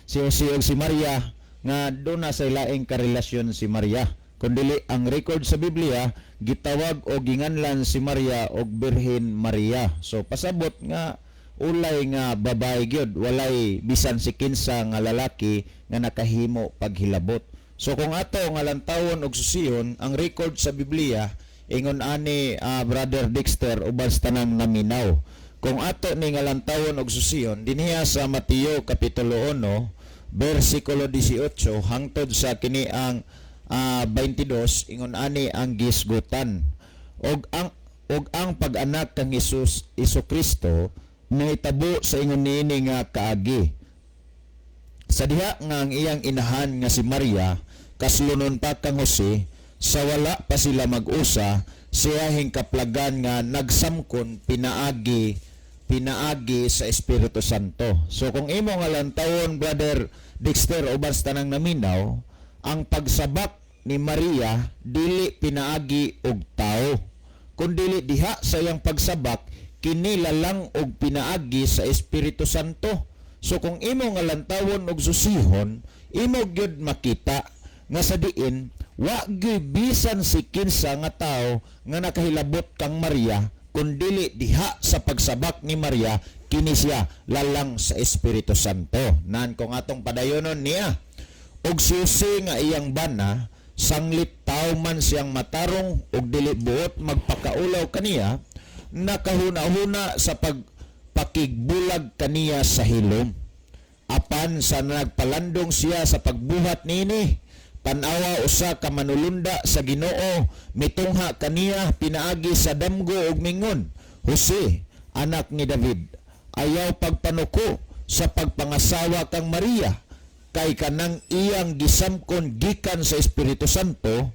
Speaker 2: Jose og si Maria nga do na sa laing karelasyon si Maria. Kundi ang record sa Biblia gitawag og ginganlan si Maria og Birhen Maria. So pasabot nga ulay nga babae gyud, walay bisan si kinsa nga lalaki nga nakahimo paghilabot. So kung ato nga lantawon og susihon ang record sa Biblia, ingon ani Brother Dexter uban sa tanang naminaw. Kung ato ni nga lantawon og susihon dinhiya sa Mateo kapitulo 1 bersikulo 18 hangtod sa kini ang 22, ingon ani ang gisgutan og ang pag-anak kang Isu Kristo nahitabo sa ingon niini nga kaagi. Sa diha nga ang iyang inahan nga si Maria kaslunon pa kang Jose, sa wala pa sila mag-usa, siyahing kaplagan nga nagsamkon pinaagi sa Espiritu Santo. So kung imo nga lantawon Brother Dexter uban sa tanang naminaw, ang pagsabak ni Maria dili pinaagi og tao, kundi diha sa iyang pagsabak kinila lang og pinaagi sa Espiritu Santo. So kung imo nga lantawon og susihon, imo gyud makita nga sa diin wa gyud bisan si kinsa nga tawo nga nakahilabot kang Maria, kundi diha sa pagsabak ni Maria kini siya lalang sa Espiritu Santo. Nan kung atong padayonon niya og si Jose nga iyang bana, sanglit tawo man siyang matarong og dili buot magpakaulaw kaniya, nakahuna-huna sa pagpakigbulag kaniya sa hilom. Apan sa nagpalandong siya sa pagbuhat nini, tanawa usa ka manulunda sa Ginoo, mitungha kaniya pinaagi sa damgo ug mingon, Jose, anak ni David, ayaw pagpanuko sa pagpangasawa kang Maria, kay kanang iyang gisamkon gikan sa Espiritu Santo,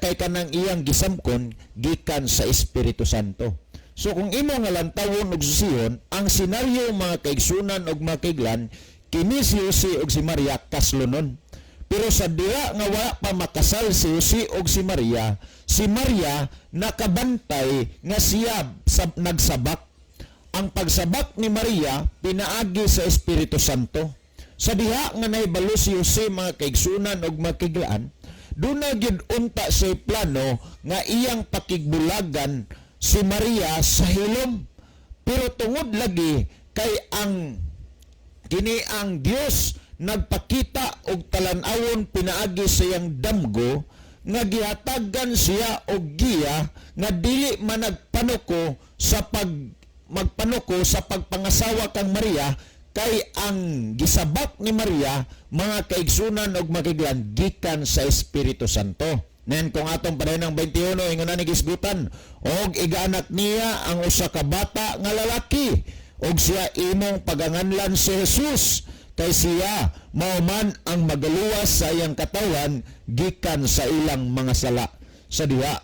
Speaker 2: kay kanang iyang gisamkon gikan sa Espiritu Santo. So kung imo nga lantawon og susihon, ang senaryo mga kaigsunan og mga kaiglan, kini si Jose og si Maria kaslunon. Pero sa diha nga wala pa makasal si Jose og si Maria nakabantay nga siya nagsabak. Ang pagsabak ni Maria pinaagi sa Espiritu Santo. Sa diha nga nahibalo si Jose mga kaigsunan og mga kaiglaan, doon na gyud unta sa plano nga iyang pakigbulagan si Maria sa hilom. Pero tungod lagi kay ang kini ang Dios nagpakita og talan-awon pinaagi sa iyang damgo nga gihatagan siya og giya nga dili man magpanuko sa pagpangasawa kang Maria, kay ang gisabak ni Maria mga kaigsunan og makiglan gikan sa Espiritu Santo. Nen kung atong padayon ng 21 ingon na ni gisgutan og igaanak niya ang usa ka bata nga lalaki og siya imong paganganlan si Jesus, kay siya mao man ang magaluwas sa iyang katawan gikan sa ilang mga sala. Sa diha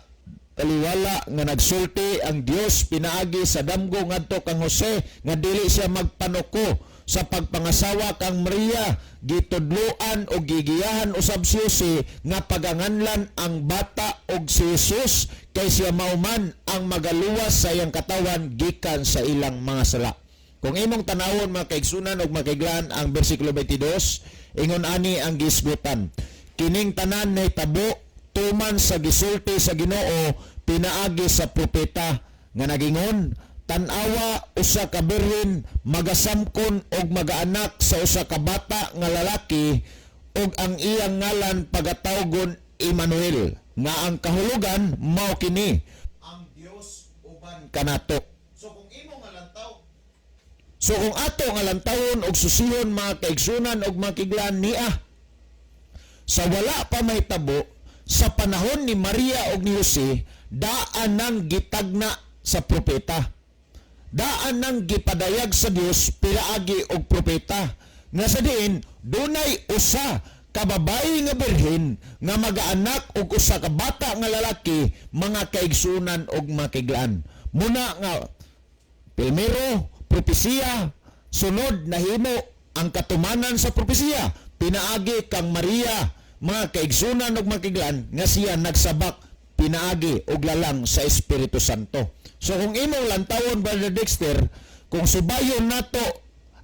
Speaker 2: taliwala nga nagsulti ang Dios pinaagi sa damgo ngadto kang Jose nga dili siya magpanuko sa pagpangasawa kang Maria, gitudloan o gigiyahan usab si Jose nga paganganlan ang bata og si Jesus, kay siya mauman ang magaluwas sa iyang katawan gikan sa ilang mga sala. Kung imong tanawon mga kaigsunan og makiglan ang bersikulo 22, ingon ani ang gisgutan, kining tanan nay tabo tuman sa gisulti sa Ginoo pinaagi sa propeta nga nagingon, tan-awa usa ka birhen magasamkon og magaanak sa usa ka bata nga lalaki og ang iyang ngalan pagatawgon Emmanuel, nga ang kahulugan mao kini ang Dios uban kanato. So kung ato nga lantawon og susihon mga kaigsunan og makiglan niya sa wala pa may tabo sa panahon ni Maria og ni Jose, daan nang gitagna sa propeta, daan nang gipadayag sa Dios pinaagi og propeta nga sa diin dunay usa ka babae nga birhen nga magaanak og usa ka bata nga lalaki mga kaigsunan og makiglaan. Muna nga primero propesiya, sunod nahimo ang katumanan sa propesiya pinaagi kang Maria mga kaigsunan og makiglaan nga siya nagsabak pinaagi og lalang sa Espiritu Santo. So kung imong lantawon, Brother Dexter, kung subayon nato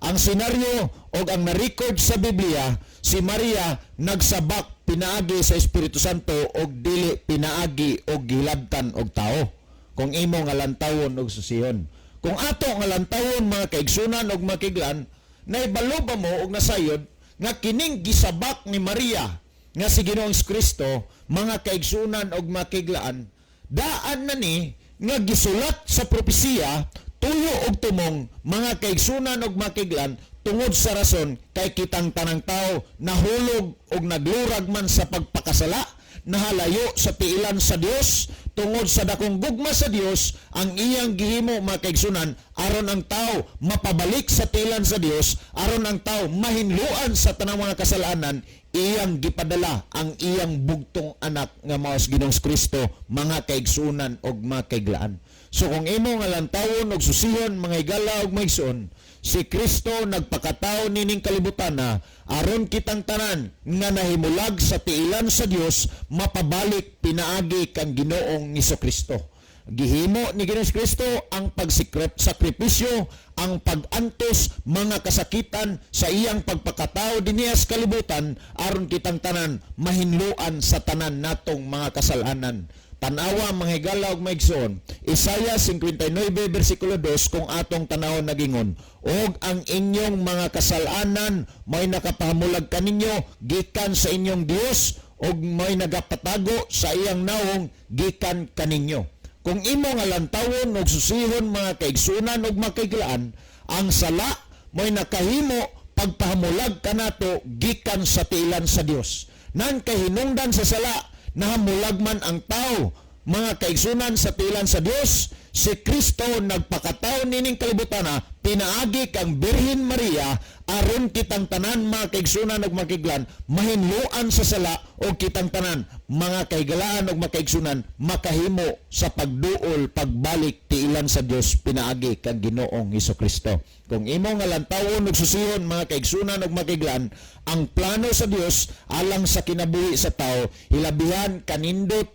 Speaker 2: ang senaryo o ang na-record sa Biblia, si Maria nagsabak pinaagi sa Espiritu Santo o dili pinaagi o gilabtan og tao. Kung imong nga lantawon og susihon. Kung ato nga lantawon mga kaigsunan og makiglan, naibalo ba mo og nasayod nga kining gisabak ni Maria nga si Ginoong Kristo mga kaigsunan og makiglaan, daan na ni nga gisulat sa propesiya tuyo og tumong mga kaigsunan og makiglan tungod sa rason kay kitang tanang tao nahulog og naglurag man sa pagpakasala, nahalayo sa tiilan sa Dios tungod sa dakong gugma sa Dios ang iyang gihimo mga kaigsunan aron ang tao mapabalik sa tiilan sa Dios, aron ang tao mahinluan sa tanang mga kasalanan, iyang gipadala ang iyang bugtong anak nga mao si Ginoong Kristo mga kaigsunan og makiglaan. So kung imo nga lantawon og susihon mga higala og maigsoon, si Kristo nagpakatao nining kalibutan na aron kitang tanan nga nahimulag sa tiilan sa Dios mapabalik pinaagi kang Ginoong Kristo. Gihimo ni Ginoong Kristo ang pagsakripisyo, ang pag-antos mga kasakitan sa iyang pagpakatao dinhi sa kalibutan aron kitang tanan mahinluan sa tanan natong mga kasalanan. Tanawa mga higala og maigsoon, Isaiah 59 bersikulo 2 kung atong tanawon nagingon, og ang inyong mga kasalanan may nakapahamulag kaninyo gikan sa inyong Dios og may nagapatago sa iyang nawong gikan kaninyo. Kung imo nga lantawon og susihon mga kaigsunan og makiglaan, ang sala may nakahimo pagpahamulag kanato gikan sa tiilan sa Dios. Nan kahinungdan sa sala nahamulag man ang tao mga kaigsunan sa tiilan sa Dios, si Kristo nagpakatao nining kalibutan na pinaagi kang Birhen Maria aron kitang tanan mga kaigsunan ug makiglan mahinluan sa sala o kitang tanan mga kaigalaan ug makaigsunan makahimo sa pagduol pagbalik tiilan sa Dios pinaagi kang Ginoong Kristo. Kung imo nga lantawon ug susihon mga kaigsunan ug makiglan, ang plano sa Dios alang sa kinabuhi sa tao hilabihan kanindot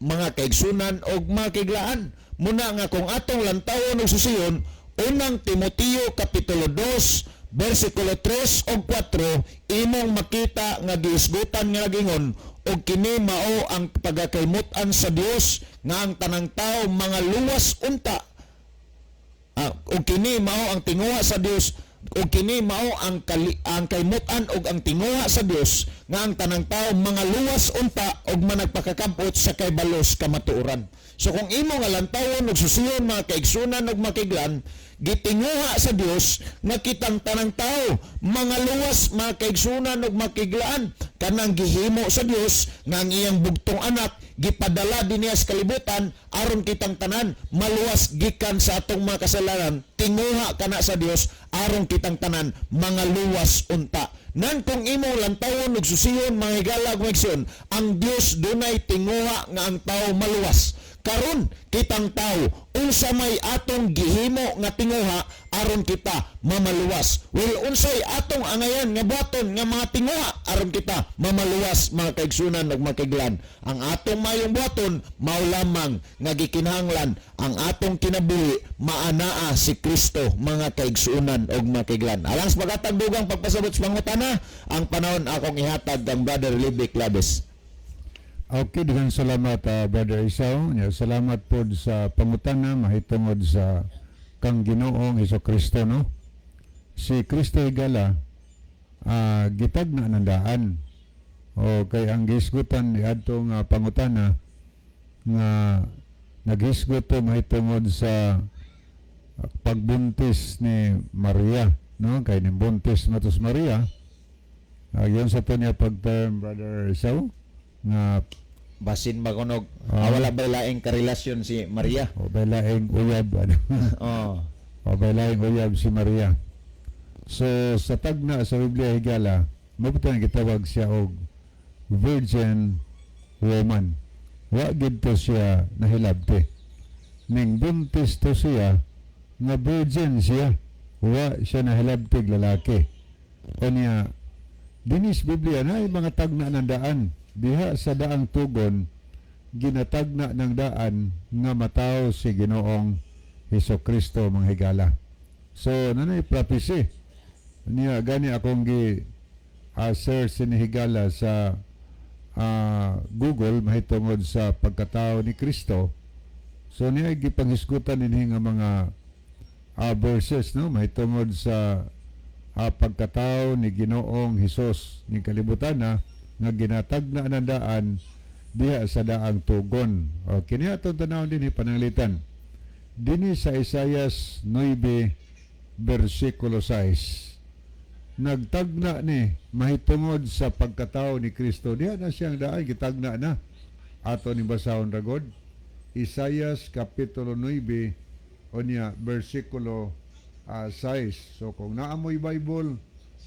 Speaker 2: mga kaigsunan og makiglaan. Muna nga kung atong lantawon ug susihon, unang Timoteo kapitulo 2 bersikulo 3 ug 4 imong makita nga giisgutan nga gingon og kini mao ang pagakaymutan sa Dios nga ang tanang tao mga luwas unta. Og kini mao ang tinguha sa Dios ug kini mao ang kaymutan ug ang tinguha sa Dios nga ang tanang tawo mga luwas unta ug managpakakampot sa kay balos kamatuoran. So kung imo nga lantawon ug susiyon mga kaigsunan ug makiglan, gitinguha sa Dios nga kitang tanang tawo mga luwas mga kaigsunan ug makiglaan kanang gihimo sa Dios nga ang iyang bugtong anak gipadala dinhi sa kalibutan aron kitang tanan maluwas gikan sa atong mga kasalanan. Tinguha kana sa Dios aron kitang tanan mga luwas unta. Nan kung imo lantawon ug susiyon mga higala ug maigsoon, ang Dios dunay tinguha nga ang tawo maluwas. Karon kitang tawo unsa may atong gihimo nga tinguha aron kita mamaluwas. Well, unsay atong angayan nga buhaton nga mga tinguha aron kita mamaluwas mga kaigsunan ug makiglan. Ang atong mayong buhaton mao lamang nga gikinahanglan ang atong kinabuhi maanaa si Kristo mga kaigsunan ug makiglan. Alang sa pagkatagdugang pagpasabot sa pangutana, ang panahon akong ihatag ang Brother Libby Claves.
Speaker 3: Okay, dengan salamat Brother Isaw. Salamat po sa pangutana mahitungod sa kang Ginoong Hesukristo, no? Si Kristo higala gitag na nandaan. O kay ang gisgutan ni adtong pangutana nga naghisgot to mahitungod sa pagbuntis ni Maria, no? Kay ni buntis matos Maria. Yun sa to niya pag-term Brother Isaw nga
Speaker 2: Basin magunog, wala ba laing karelasyon si Maria?
Speaker 3: o bailaing uyab ano.
Speaker 2: Oh.
Speaker 3: O bailaing uyab si Maria. So sa tagna sa Biblia higala, mabutan gitawag siya og virgin woman. Wa gid to siya nahilabti. Ning buntis to siya nga virgin siya. Wa siya nahilabtig lalaki. O niya dinis Biblia na mga tagna ng daan. Diha sa daang tugon, ginatagna ng daan nga mataw si Ginoong Hesukristo mga higala. So, nanay prophecy. Niya, gani akong search ni higala sa Google mahitungod sa pagkatao ni Kristo. So, niya gipanghisgutan ninhi nga mga verses, no? Mahitungod sa pagkatao ni Ginoong Hesus ni kalibutan na nga ginatagna ng daan diha sa daang tugon. O kini atong tanawon dinhi pananglitan. Dinhi sa Isaias 9 bersikulo 6. Nagtagna ni mahitungod sa pagkatao ni Kristo. Diha na siyang daan gitagna na. Ato ni basahon ragod. Isaias kapitulo 9 onya bersikulo 6. So kung naamoy Bible,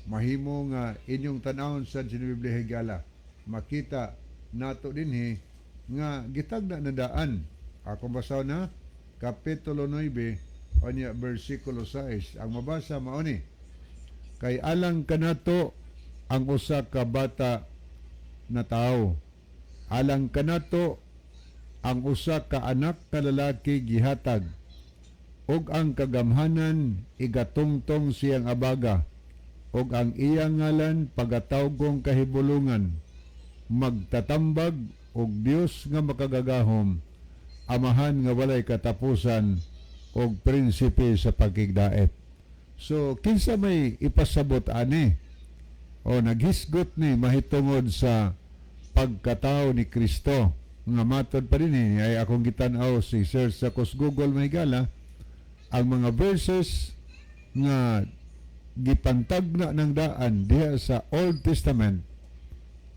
Speaker 3: mahimo nga inyong tanawon sa Biblia higala, makita nato dinhi nga gitagna na daan. Akong basaw na kapitulo 9 onya bersikulo 6. Ang mabasa mao ni, kay alang kanato ang usa ka bata na tawo, alang kanato ang usa ka anak ka lalaki gihatag, ug ang kagamhanan igatungtong siyang abaga, ug ang iyang ngalan pagatawgong kahibulungan. Magtatambag og Dios nga makagagahom, amahan nga walay katapusan, og prinsipe sa pagkigdaet. So kinsa may ipasabot ani o naghisgot ni mahitungod sa pagkatao ni Kristo nga matod pa rin ay akong gitan-aw si search sa Google mahigala ang mga verses nga gipantagna ng daan diha sa Old Testament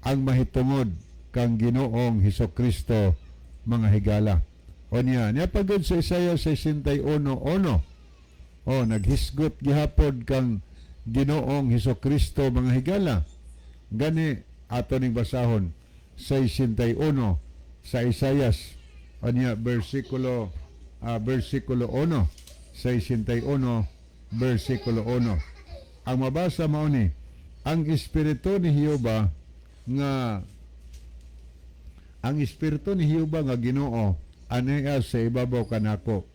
Speaker 3: ang mahitungod kang Ginoong Hesukristo mga higala. O niya pagod sa Isaiah 61:1. O naghisgot gihapon kang Ginoong Hesukristo mga higala. Gani ato ning basahon 61 sa Isaias o niya bersikulo 1. 61 bersikulo 1. Ang mabasa mao ni, ang espiritu ni Jehova nga Ginoo anaya sa ibabaw kanako,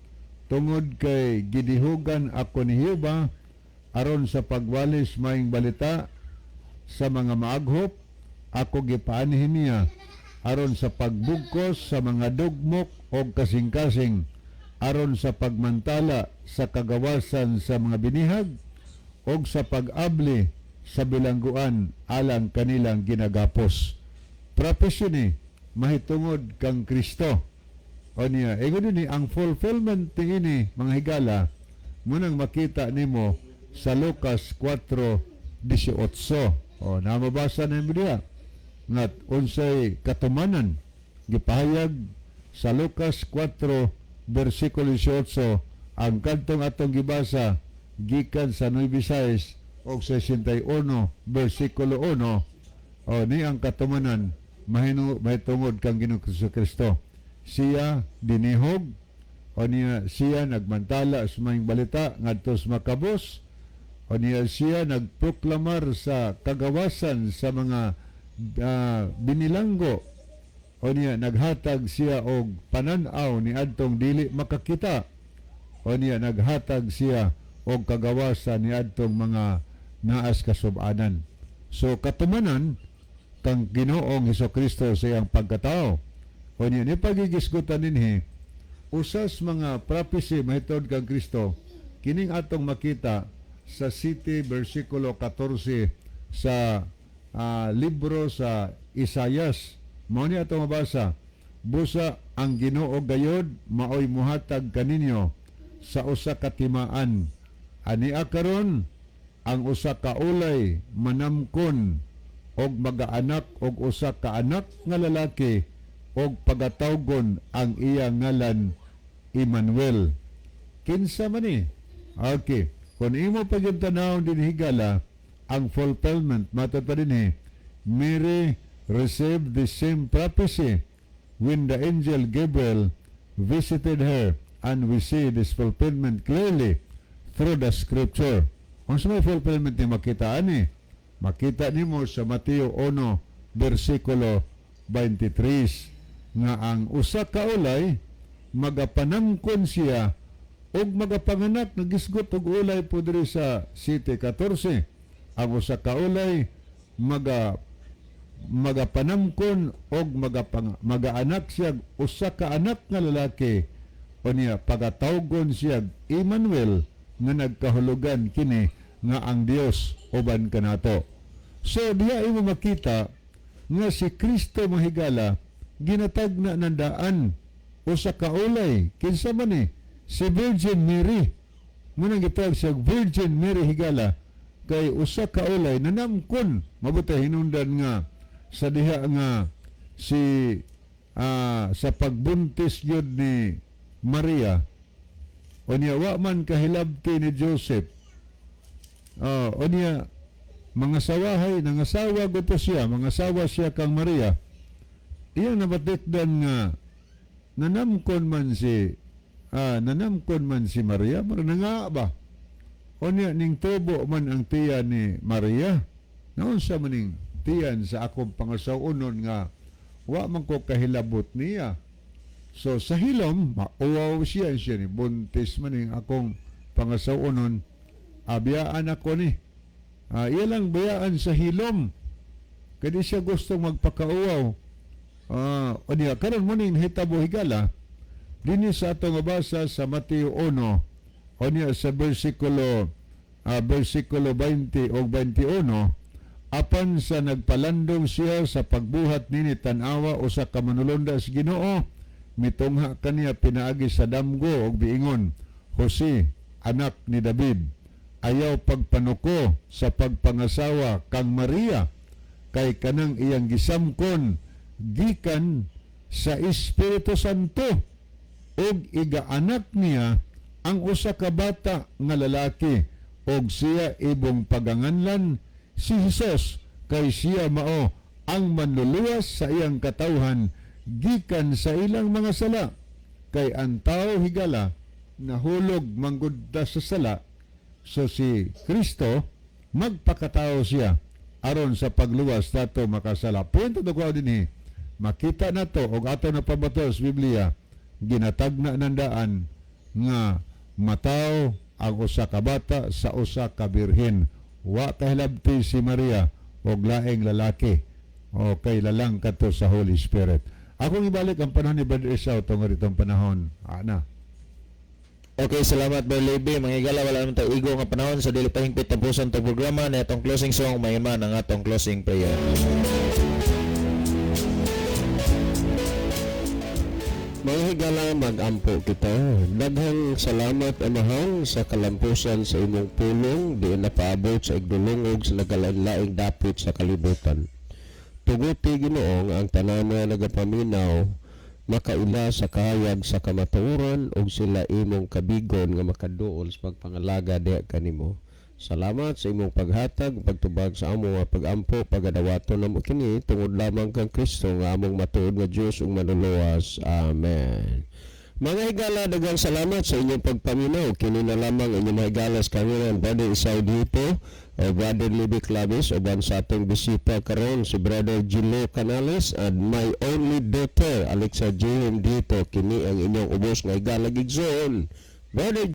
Speaker 3: tungod kay gidihugan ako ni Jehova aron sa pagwalis maing balita sa mga maaghop. Ako gipaanhin niya aron sa pagbugkos sa mga dugmok o kasing-kasing, aron sa pagmantala sa kagawasan sa mga binihag, og sa pag-abli sa bilangguan alang kanilang ginagapos. Prophecy ni mahitungod kang Kristo. O niya, ingon ni ang fulfillment ini mga higala munang makita nimo sa Lucas 4:18. O namabasa na diha nga unsay katumanan gipahayag sa Lucas 4:18 ang kantong atong gibasa gikan sa 9:6 o 61 versikulo 1 o ni ang katumanan mahitungod kang Ginoong Kristo. Siya dinihog o niya siya nagmantala sa mga balita ngadto sa makabos o niya siya nagproklamar sa kagawasan sa mga binilanggo o niya naghatag siya og panan-aw ni adtong dili makakita o niya naghatag siya og kagawasan ni adtong mga naas kasub-anan. So katumanan kang Ginoong Hesukristo sa iyang pagkatao. O niya ni pagigisgutan ninhi usas mga prophecy mahitod kang Kristo kining atong makita sa 7 versikulo 14 sa libro sa Isayas. Mao ni atong mabasa, busa ang Ginoo gayod maoy muhatag kaninyo sa usa ka timaan. Ani karon ang usa ka ulay manamkon og magaanak og usa ka anak nga lalaki og pagatawgon ang iya ngalan Emmanuel. Kinsa man ni? Okay. Kung imo pa yung tanaw din higala, ang fulfillment, matod pa din Mary received the same prophecy when the angel Gabriel visited her, and we see this fulfillment clearly through the scripture. Kung sa may fulfillment ni makitaan makita nimo sa Mateo 1 versikulo 23 nga ang usa ka ulay magapanangkon siya og magapanganak nagisgot og ulay po diri sa 7:14. Ang usa ka ulay magapanangkon og magaanak siya usa ka anak nga lalaki o niya pagatawgon siya Emmanuel nga nagkahulugan kini nga ang Dios uban kanato. So diya imo makita nga si Kristo mahigala ginatag na nandaan usa ka ulay kinsa man si Virgin Mary. Munang gitawag siya Virgin Mary higala kay usa ka ulay nanamkon mabuti hinungdan nga sa diha nga si sa pagbuntis yun ni Maria o niya wa man kahilabti ni Joseph o niya mga sawahay nangasawa gusto siya mangasawa siya kang Maria iyang nabatikdan nga nanamkon man si Maria nga ba o niya ning tubo man ang tiya ni Maria naunsa man ning tiyan sa akong pangasawunon nga wa man ko kahilabot niya. So sa hilom mauwaw siya ni buntis man ning akong pangasawunon abiyaan ako ni iya lang bayaan sa hilom kadi siya gusto magpakauwaw. O niya karon mo ning hitabo higala dinhi sa atong mabasa sa Mateo 1 o niya sa versikulo 20 o 21 apan sa nagpalandong siya sa pagbuhat nini tan-awa usa ka manulonda sa Ginoo mitungha kaniya pinaagi sa damgo og biingon Jose anak ni David ayaw pagpanuko sa pagpangasawa kang Maria kay kanang iyang gisamkon gikan sa Espiritu Santo og igaanak niya ang usa ka bata nga lalaki og siya ibong paganganlan si Jesus kay siya mao ang manluluwas sa iyang katawhan gikan sa ilang mga sala kay ang tao higala nahulog manggudda sa sala so si Kristo magpakatao siya aron sa pagluwas nato makasala. Punto to ko dinhi makita nato og ato na pabato sa Biblia ginatag na nandaan nga mataw ang usa ka bata sa usa ka birhen wa kahilabti si Maria og laing lalaki o kay lalang kato sa Holy Spirit. Akong ibalik ang panahon ni Brother Esau tungod itong panahon ana
Speaker 2: Okay, salamat Brother Levi. Mga higala, wala naman tayo igo nga panahon sa dili pahingpit tapusan itong programa na itong closing song, mayon man ang atong closing prayer.
Speaker 1: Mga higala, mag-ampo kita. Daghang salamat, Amahang, sa kalampusan sa imong pulong, di napaabot sa igdulungog sa nagalain-laing dapit sa kalibutan. Tuguti Ginoong ang tanan nga nagapaminaw, makaila sa kahayag sa kamatuoran ug sila imong kabigon nga makaduol sa pagpangalaga diha kanimo. Salamat sa imong paghatag, pagtubag sa amo nga pag-ampo, pagadawaton namo kini tungod lamang kang Kristo nga among matuod nga Dios ug manluluwas. Amen. Mga higala, daghang salamat sa inyong pagpaminaw. Kini na lamang inyong mga higala sa kanila, Brother Isay dito, o Brother Libby Clavis, o ban sa atong bisita karon si Brother Gilo Canales, and my only daughter, Alexa Jim dito. Kini ang inyong ubos nga higala gigsoon. Brother